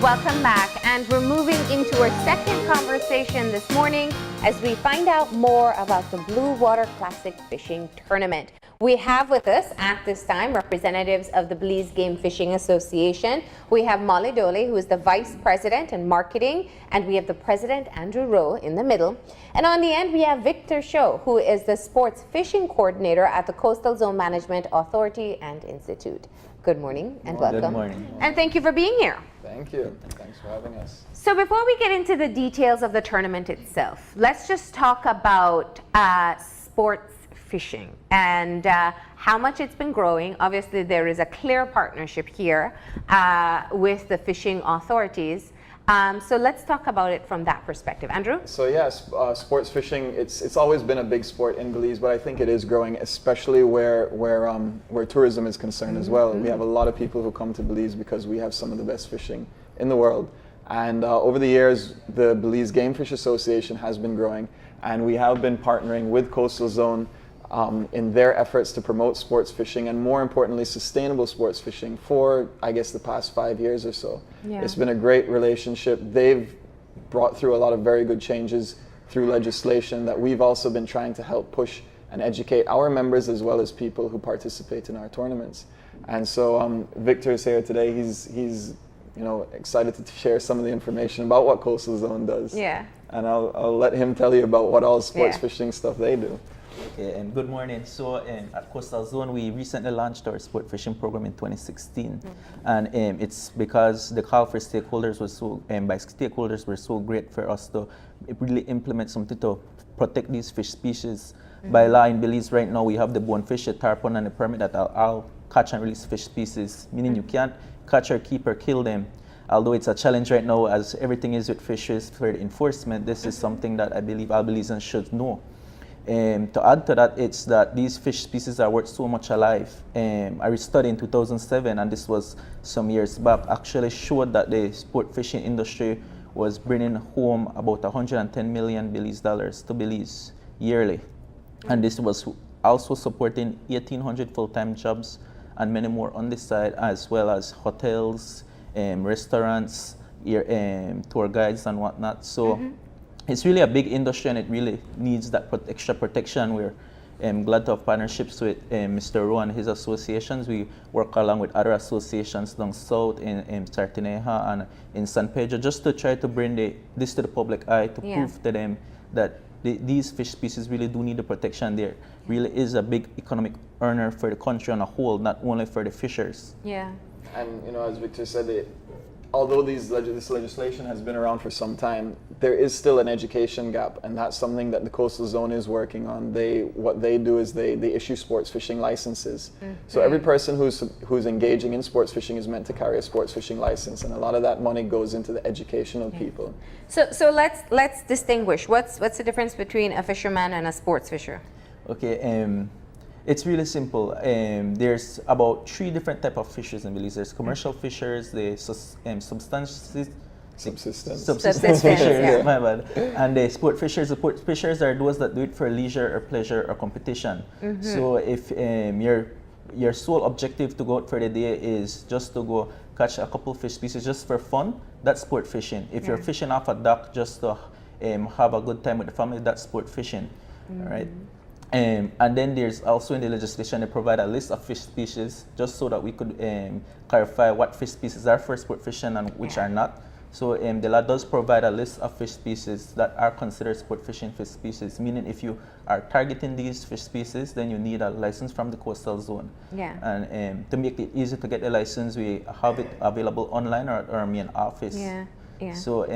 welcome back. And we're moving into our second conversation this morning as we find out more about the Blue Water Classic Fishing Tournament. We have with us at this time representatives of the Belize Game Fishing Association. We have Molly Doley, who is the Vice President in Marketing, and we have the President, Andrew Rowe, in the middle. And on the end, we have Victor Shaw, who is the Sports Fishing Coordinator at the Coastal Zone Management Authority and Institute. Good morning and welcome. Good morning. And thank you for being here. Thank you. Thanks for having us. So before we get into the details of the tournament itself, let's just talk about sports fishing and how much it's been growing. Obviously, there is a clear partnership here with the fishing authorities. So let's talk about it from that perspective. Andrew? So yes, sports fishing, it's always been a big sport in Belize, but I think it is growing, especially where tourism is concerned as well. We have a lot of people who come to Belize because we have some of the best fishing in the world. And over the years, the Belize Game Fish Association has been growing, and we have been partnering with Coastal Zone in their efforts to promote sports fishing, and more importantly, sustainable sports fishing for, I guess, the past 5 years or so. Yeah. It's been a great relationship. They've brought through a lot of very good changes through legislation that we've also been trying to help push and educate our members as well as people who participate in our tournaments. And so Victor is here today. He's excited to share some of the information about what Coastal Zone does. Yeah. And I'll let him tell you about what all sports fishing stuff they do. Okay, and good morning. So at Coastal Zone, we recently launched our sport fishing program in 2016. And it's because the call for stakeholders was were so great for us to really implement something to protect these fish species. By law in Belize right now, we have the bonefish, the tarpon, and the permit that all catch and release fish species, meaning you can't catch or keep or kill them. Although it's a challenge right now, as everything is with fisheries for the enforcement, this is something that I believe all Belizeans should know. To add to that, it's that these fish species are worth so much alive. I studied in 2007, and this was some years back, actually showed that the sport fishing industry was bringing home about $110 million Belize dollars to Belize yearly. And this was also supporting 1,800 full-time jobs and many more on this side, as well as hotels, restaurants, tour guides and whatnot. So it's really a big industry, and it really needs that extra protection. We're glad to have partnerships with Mr. Rowe and his associations. We work along with other associations down south in Sartineja and in San Pedro, just to try to bring this to the public eye, to prove to them that these fish species really do need the protection. There really is a big economic earner for the country on a whole, not only for the fishers. Yeah. And as Victor said, although this legislation has been around for some time, there is still an education gap, and that's something that the Coastal Zone is working on. What they do is they issue sports fishing licenses. So every person who's engaging in sports fishing is meant to carry a sports fishing license, and a lot of that money goes into the education of people. So let's distinguish. What's the difference between a fisherman and a sports fisher? Okay. It's really simple. There's about 3 different types of fishers in Belize. There's commercial fishers, the subsistence fishers, my bad, and the sport fishers. The sport fishers are those that do it for leisure or pleasure or competition. So if your sole objective to go out for the day is just to go catch a couple fish species just for fun, that's sport fishing. If you're fishing off a dock just to have a good time with the family, that's sport fishing, right? And then there's also in the legislation, they provide a list of fish species just so that we could clarify what fish species are for sport fishing and which are not. So the law does provide a list of fish species that are considered sport fishing fish species, meaning if you are targeting these fish species, then you need a license from the Coastal Zone. Yeah. And to make it easy to get the license, we have it available online or at our main office. Yeah. So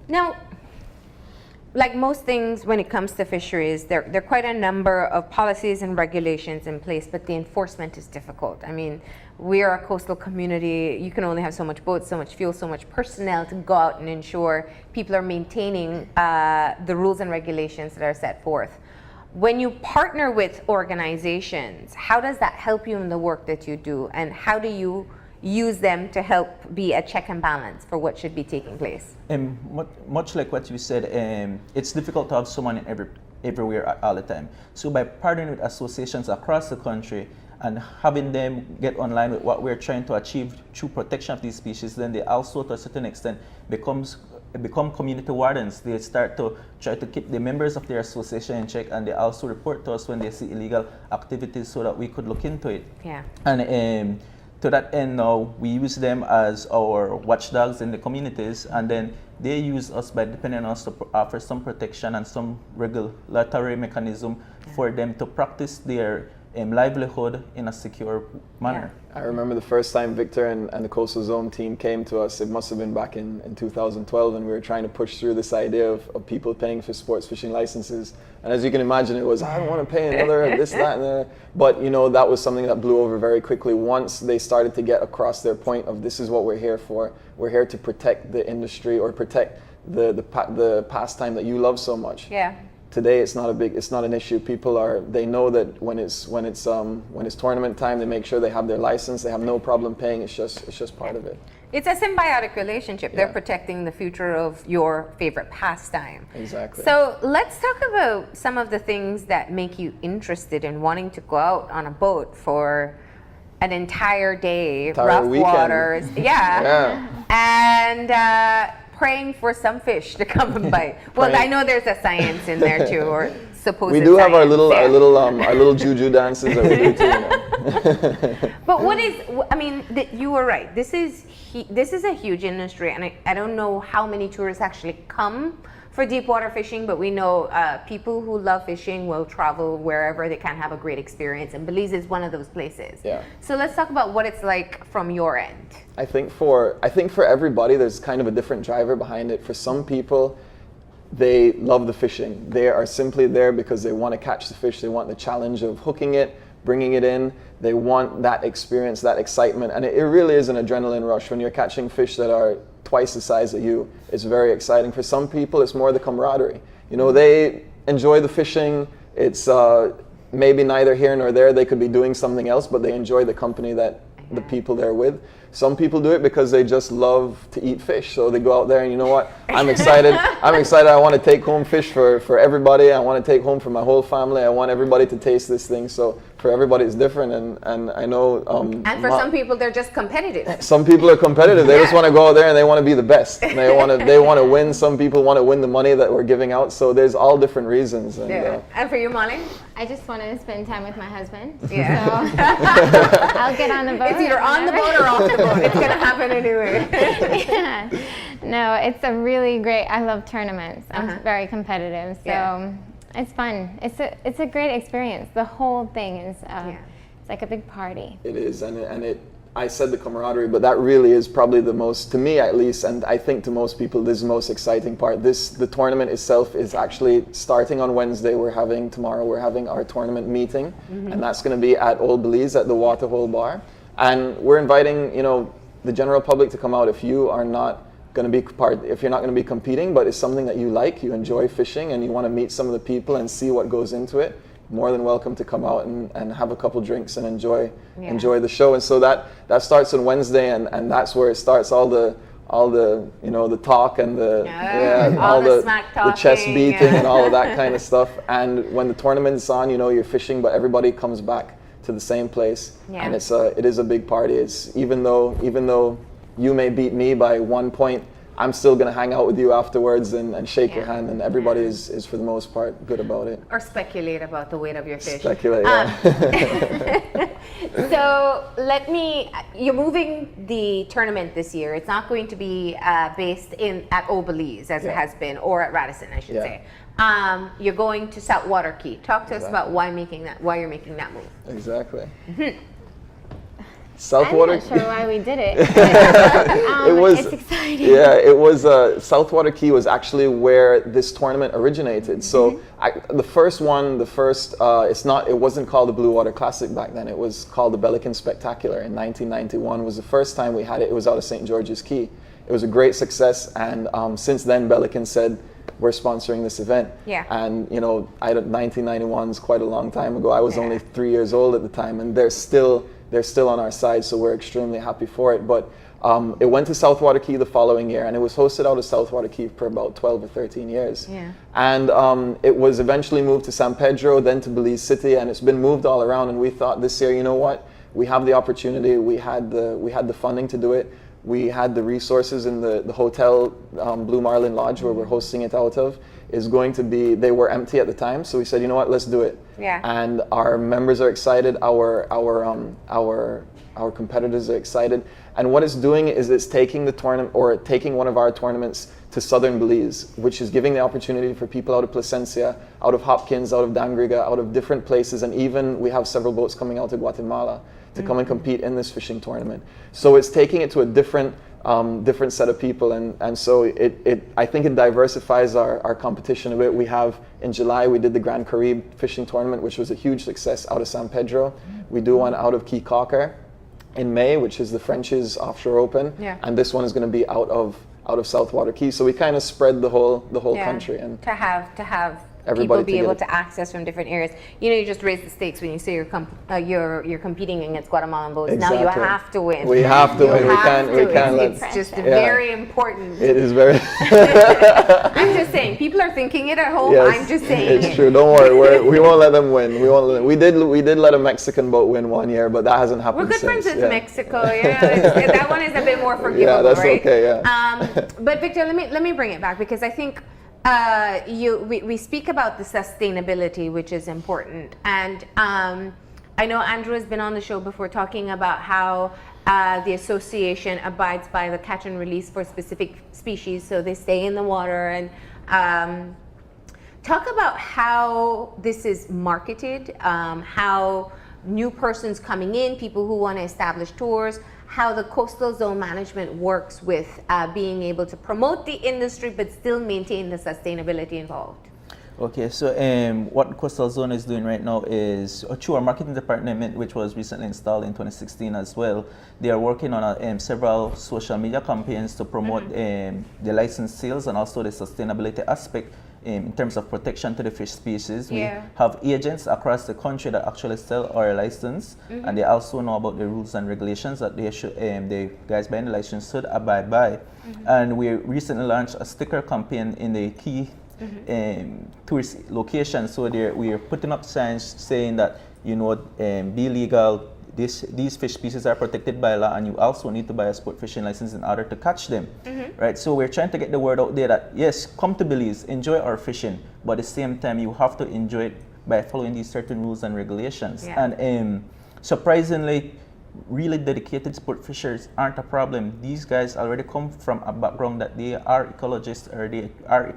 now, like most things when it comes to fisheries, there are quite a number of policies and regulations in place, but the enforcement is difficult. I mean, we are a coastal community. You can only have so much boats, so much fuel, so much personnel to go out and ensure people are maintaining the rules and regulations that are set forth. When you partner with organizations, how does that help you in the work that you do, and how do you use them to help be a check and balance for what should be taking place? Much like what you said, it's difficult to have someone everywhere all the time. So by partnering with associations across the country, and having them get online with what we're trying to achieve through protection of these species, then they also, to a certain extent, become community wardens. They start to try to keep the members of their association in check, and they also report to us when they see illegal activities so that we could look into it. Yeah. And to that end now, we use them as our watchdogs in the communities, and then they use us by depending on us to offer some protection and some regulatory mechanism for them to practice their livelihood in a secure manner. I remember the first time Victor and the Coastal Zone team came to us, it must have been back in 2012, and we were trying to push through this idea of people paying for sports fishing licenses. And as you can imagine, it was, I don't want to pay another this, that, and that. But you know, that was something that blew over very quickly once they started to get across their point of this is what we're here for. We're here to protect the industry or protect the pastime that you love so much. Yeah. Today it's not an issue. People they know that when it's tournament time, they make sure they have their license. They have no problem paying. It's just part of it. It's a symbiotic relationship. Yeah. They're protecting the future of your favorite pastime. Exactly. So let's talk about some of the things that make you interested in wanting to go out on a boat for an entire day, rough weekend. Waters. Yeah. And praying for some fish to come and bite. Well, I know there's a science in there too, or supposed. We do have our little juju dances that we do too. You know? But what is? I mean, you were right. This is a huge industry, and I don't know how many tourists actually come for deep water fishing, but we know people who love fishing will travel wherever they can have a great experience, and Belize is one of those places. Yeah. So let's talk about what it's like from your end. I think for everybody, there's kind of a different driver behind it. For some people, they love the fishing. They are simply there because they want to catch the fish. They want the challenge of hooking it, bringing it in. They want that experience, that excitement, and it really is an adrenaline rush when you're catching fish that are twice the size of you. It's very exciting. For some people, it's more the camaraderie. You know, they enjoy the fishing. It's maybe neither here nor there. They could be doing something else, but they enjoy the company that the people they're with. Some people do it because they just love to eat fish. So they go out there and you know what? I'm excited. I want to take home fish for everybody. I want to take home for my whole family. I want everybody to taste this thing. So for everybody it's different, and I know. And for some people, they're just competitive. Some people are competitive. They just want to go out there and they want to be the best. And they want to win. Some people want to win the money that we're giving out. So there's all different reasons. And, And for you, Molly? I just want to spend time with my husband. Yeah. So I'll get on the boat. It's either on the boat or off the boat. It's going to happen anyway. Yeah. No, it's a really great. I love tournaments. I'm very competitive, so it's fun. It's a great experience. The whole thing is it's like a big party. It is, I said the camaraderie, but that really is probably the most, to me at least, and I think to most people, this is the most exciting part. The tournament itself is actually starting on Wednesday. Tomorrow we're having our tournament meeting, and that's going to be at Old Belize at the Waterhole Bar. And we're inviting, the general public to come out if you are not going to be if you're not going to be competing, but it's something that you like, you enjoy fishing, and you want to meet some of the people and see what goes into it. More than welcome to come out and have a couple drinks and enjoy the show. And so that starts on Wednesday, and that's where it starts, all the the talk and all the chest beating and all of that kind of stuff. And when the tournament's on, you're fishing, but everybody comes back to the same place, and it is a big party. It's even though you may beat me by 1 point, I'm still going to hang out with you afterwards and shake your hand, and everybody is for the most part good about it. Or speculate about the weight of your fish. Speculate, yeah. So you're moving the tournament this year. It's not going to be based at Old Belize as it has been, or at Radisson, I should say. You're going to Saltwater Key. Talk to us about why you're making that move. Exactly. Saltwater. I'm not sure why we did it. But, it's exciting. Yeah, it was. Saltwater Key was actually where this tournament originated. So it wasn't called the Blue Water Classic back then. It was called the Belican Spectacular in 1991. Was the first time we had it. It was out of St. George's Key. It was a great success, and since then Belican said, we're sponsoring this event. Yeah. And 1991 is quite a long time ago. I was only 3 years old at the time, and they're still on our side, so we're extremely happy for it. But It went to Southwater Key the following year, and it was hosted out of Southwater Key for about 12 or 13 years. Yeah. And it was eventually moved to San Pedro, then to Belize City, and it's been moved all around. And we thought this year, you know what? We have the opportunity. We had the funding to do it. We had the resources in the hotel, Blue Marlin Lodge, where we're hosting it out of, is going to be, they were empty at the time. So we said, you know what, let's do it. Yeah. And our members are excited. Our competitors are excited. And what it's doing is it's taking the tournament, or taking one of our tournaments to southern Belize, which is giving the opportunity for people out of Placencia, out of Hopkins, out of Damgriga, out of different places, and even we have several boats coming out to Guatemala to come and compete in this fishing tournament. So it's taking it to a different set of people, and so I think it diversifies our competition a bit. We have, in July, we did the Grand Caribe fishing tournament, which was a huge success out of San Pedro. We do one out of Key Cocker in May, which is the French's Offshore Open, and this one is going to be out of Southwater Key. So we kind of spread the whole country, and to have everybody people be able to access from different areas. You know, you just raise the stakes when you say you're competing against Guatemalan boats. Exactly. Now you have to win. We have to win. We can't let. It's just very important. It is very. I'm just saying, people are thinking it at home. Yes, I'm just saying it's true. Don't worry, we won't let them win. We won't. We did let a Mexican boat win one year, but that hasn't happened. We're good since. friends with Mexico. Yeah, that one is a bit more forgivable, yeah, that's right? okay. Yeah. But Victor, let me bring it back, because I think we speak about the sustainability, which is important, and I know Andrew has been on the show before talking about how the association abides by the catch and release for specific species, so they stay in the water. And talk about how this is marketed, how new persons coming in, people who want to establish tours, how the coastal zone management works with being able to promote the industry but still maintain the sustainability involved. Okay, so what Coastal Zone is doing right now is, through our marketing department, which was recently installed in 2016 as well, they are working on several social media campaigns to promote the license sales and also the sustainability aspect in terms of protection to the fish species. We have agents across the country that actually sell our license, and they also know about the rules and regulations that they should, the guys buying the license should abide by. And we recently launched a sticker campaign in the key tourist location. So we are putting up signs saying that, you know, be legal. These fish species are protected by law, and you also need to buy a sport fishing license in order to catch them, right? So we're trying to get the word out there that yes, come to Belize, enjoy our fishing, but at the same time you have to enjoy it by following these certain rules and regulations. And surprisingly, really dedicated sport fishers aren't a problem. These guys already come from a background that they are ecologists, or they are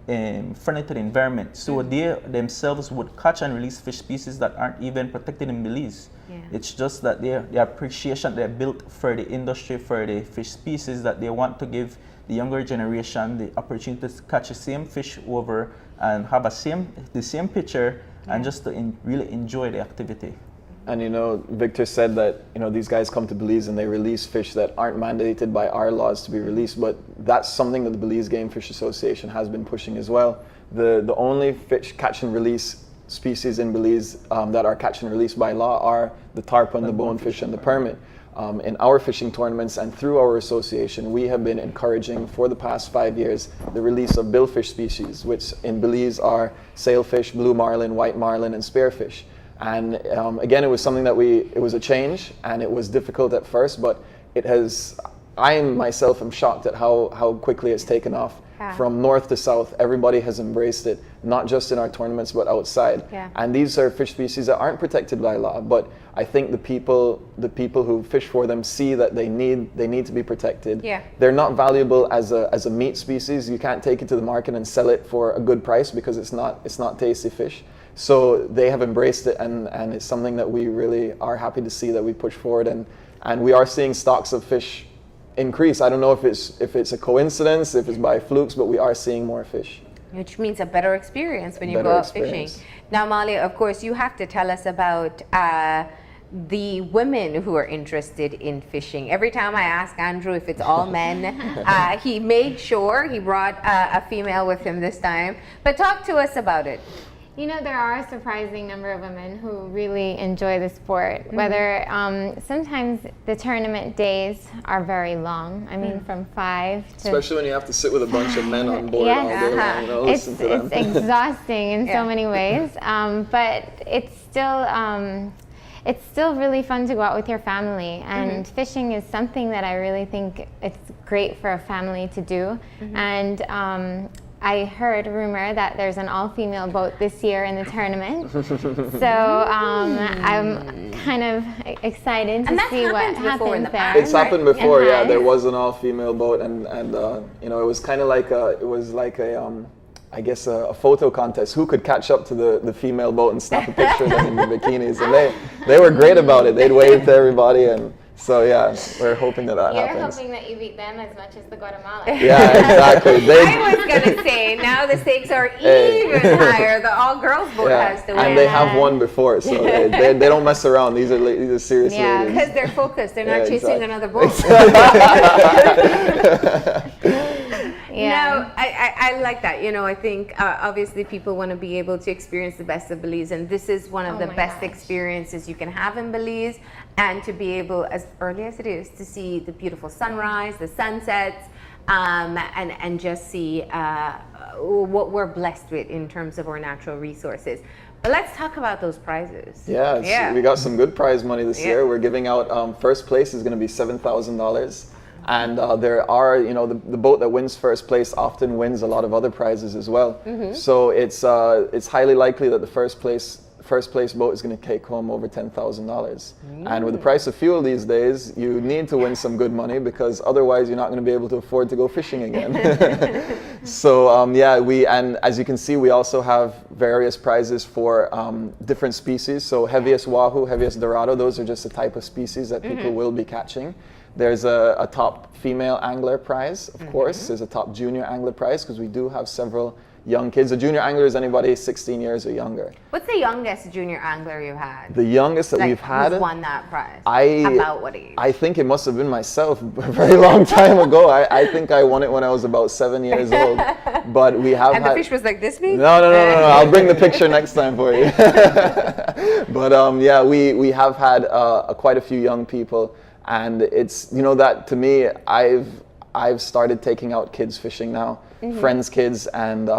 friendly to the environment, so they themselves would catch and release fish species that aren't even protected in Belize. It's just that their appreciation they're built for the industry, for the fish species, that they want to give the younger generation the opportunity to catch the same fish over and have the same picture, and just to really enjoy the activity. And you know, Victor said that, you know, these guys come to Belize and they release fish that aren't mandated by our laws to be released, but that's something that the Belize Game Fish Association has been pushing as well. The only fish catch and release species in Belize that are catch and released by law are the tarpon, the bonefish, and the permit. In our fishing tournaments and through our association, we have been encouraging for the past 5 years the release of billfish species, which in Belize are sailfish, blue marlin, white marlin, and spearfish. And again, it was something that it was a change, and it was difficult at first, but I myself am shocked at how quickly it's taken off. From north to south, everybody has embraced it, not just in our tournaments, but outside. And these are fish species that aren't protected by law, but I think the people who fish for them see that they need to be protected. They're not valuable as a meat species. You can't take it to the market and sell it for a good price because it's not tasty fish. So they have embraced it, and it's something that we really are happy to see that we push forward, and we are seeing stocks of fish increase. I don't know if it's a coincidence, if it's by flukes, but we are seeing more fish. Which means a better experience when you go out fishing. Now, Molly, of course, you have to tell us about the women who are interested in fishing. Every time I ask Andrew if it's all men, he made sure he brought a female with him this time. But talk to us about it. You know, there are a surprising number of women who really enjoy the sport. Whether sometimes the tournament days are very long. I mean, from 5 to Especially when you have to sit with a bunch of men on board all day long, you know, listen to them. It's exhausting in so many ways, but it's still really fun to go out with your family. And fishing is something that I really think it's great for a family to do. And I heard a rumor that there's an all-female boat this year in the tournament. So I'm kind of excited to see what happens there. It's happened before, yeah. There was an all-female boat, and you know, it was kind of like I guess a photo contest. Who could catch up to the female boat and snap a picture of them in the bikinis? And they were great about it. They'd wave to everybody, and so yeah, we're hoping that happens. You're hoping that you beat them as much as the Guatemalans. Yeah, exactly. I was gonna say now the stakes are even higher. The all-girls boat has to win, and they have won before, so they don't mess around. These are serious ladies. Because they're focused. They're not chasing another boat. No, I like that. You know, I think obviously people want to be able to experience the best of Belize, and this is one of the best experiences you can have in Belize, and to be able, as early as it is, to see the beautiful sunrise, the sunsets, and just see what we're blessed with in terms of our natural resources. But let's talk about those prizes. We got some good prize money this year. We're giving out, first place is going to be $7,000. And there are, you know, the boat that wins first place often wins a lot of other prizes as well. So it's highly likely that the first place boat is going to take home over $10,000. And with the price of fuel these days, you need to win some good money, because otherwise you're not going to be able to afford to go fishing again. So and as you can see, we also have various prizes for different species. So heaviest wahoo, heaviest dorado, those are just a type of species that people will be catching. There's a top female angler prize, of course. There's a top junior angler prize, because we do have several young kids. A junior angler is anybody 16 years or younger. What's the youngest junior angler you had? The youngest that we've had? Who's won that prize? About what age? I think it must have been myself a very long time ago. I think I won it when I was about 7 years old. But we have the fish was like this big? No. I'll bring the picture next time for you. But we have had quite a few young people. And it's, you know, that to me, I've started taking out kids fishing now, friends' kids, and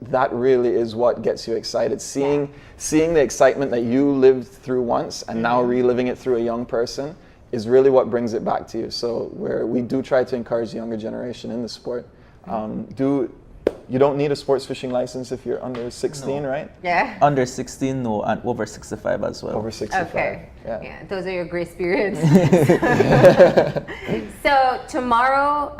that really is what gets you excited. Seeing the excitement that you lived through once and now reliving it through a young person is really what brings it back to you. So we do try to encourage the younger generation in the sport. You don't need a sports fishing license if you're under 16, right? Yeah. Under 16, no, and over 65 as well. Over 65. Okay. Yeah, those are your grace periods. So tomorrow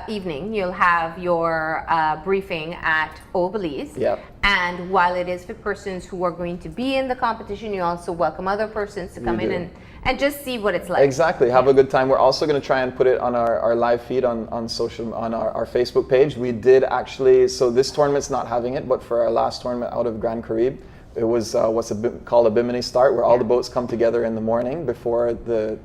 evening, you'll have your briefing at Old Belize. Yep. And while it is for persons who are going to be in the competition, you also welcome other persons to come in and just see what it's like. Exactly, have a good time. We're also going to try and put it on our live feed on our Facebook page. We did actually, so this tournament's not having it, but for our last tournament out of Grand Caribe, it was called a Bimini Start, where all the boats come together in the morning before the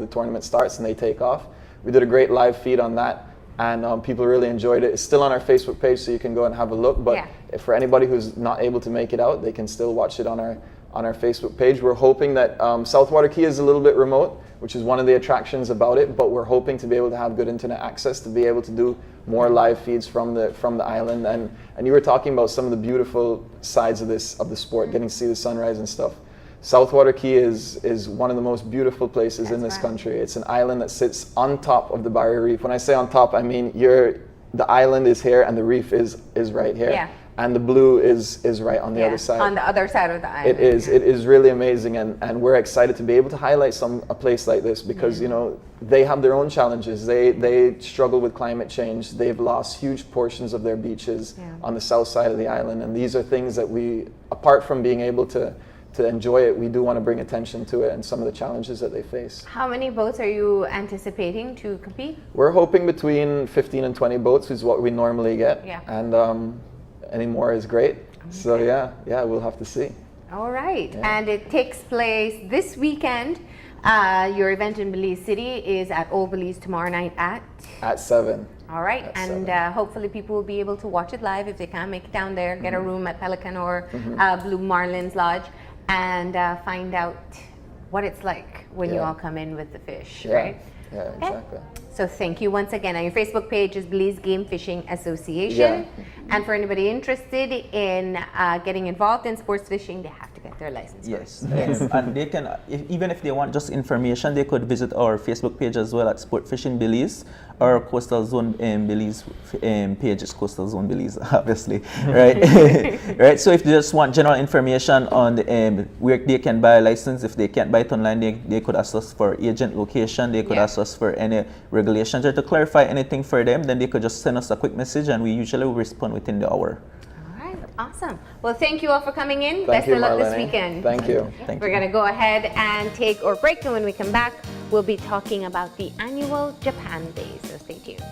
tournament starts and they take off. We did a great live feed on that, and people really enjoyed it. It's still on our Facebook page, so you can go and have a look. But for anybody who's not able to make it out, they can still watch it on our Facebook page. We're hoping that Southwater Key is a little bit remote, which is one of the attractions about it, but we're hoping to be able to have good internet access to be able to do more live feeds from the island. And you were talking about some of the beautiful sides of the sport, getting to see the sunrise and stuff. Southwater Key is one of the most beautiful places in this country. It's an island that sits on top of the Barrier Reef. When I say on top, I mean the island is here and the reef is right here. Yeah. And the blue is right on the other side. On the other side of the island. It is really amazing, and we're excited to be able to highlight a place like this, because you know they have their own challenges. They struggle with climate change. They've lost huge portions of their beaches on the south side of the island, and these are things that we, apart from being able to enjoy it, we do want to bring attention to it and some of the challenges that they face. How many boats are you anticipating to compete? We're hoping between 15 and 20 boats is what we normally get. Yeah. And any more is great. Okay. So yeah, we'll have to see. All right. Yeah. And it takes place this weekend Your event in Belize City is at Old Belize tomorrow night At 7. all right, At and 7. Hopefully people will be able to watch it live if they can't make it down there, get a room at Pelican or Blue Marlins Lodge, and find out what it's like when you Yeah. all come in with the fish, Yeah. right? Yeah, Okay. exactly. So thank you once again. And your Facebook page is Belize Game Fishing Association. And for anybody interested in getting involved in sports fishing, they have to get their license Yes, first. and they can, even if they want just information, they could visit our Facebook page as well at Sport Fishing Belize, or Coastal Zone Belize page is Coastal Zone Belize, obviously, right? Right. So if they just want general information on the, where they can buy a license, if they can't buy it online, they could ask us for agent location. They could ask us for any regulations or to clarify anything for them. Then they could just send us a quick message, and we usually will respond within the hour. All right, awesome. Well, thank you all for coming in. Thank Best you, of luck this Marlene. weekend. Thank you. Thank We're you. going to go ahead and take our break, and when we come back, we'll be talking about the annual Japan Day. So stay tuned.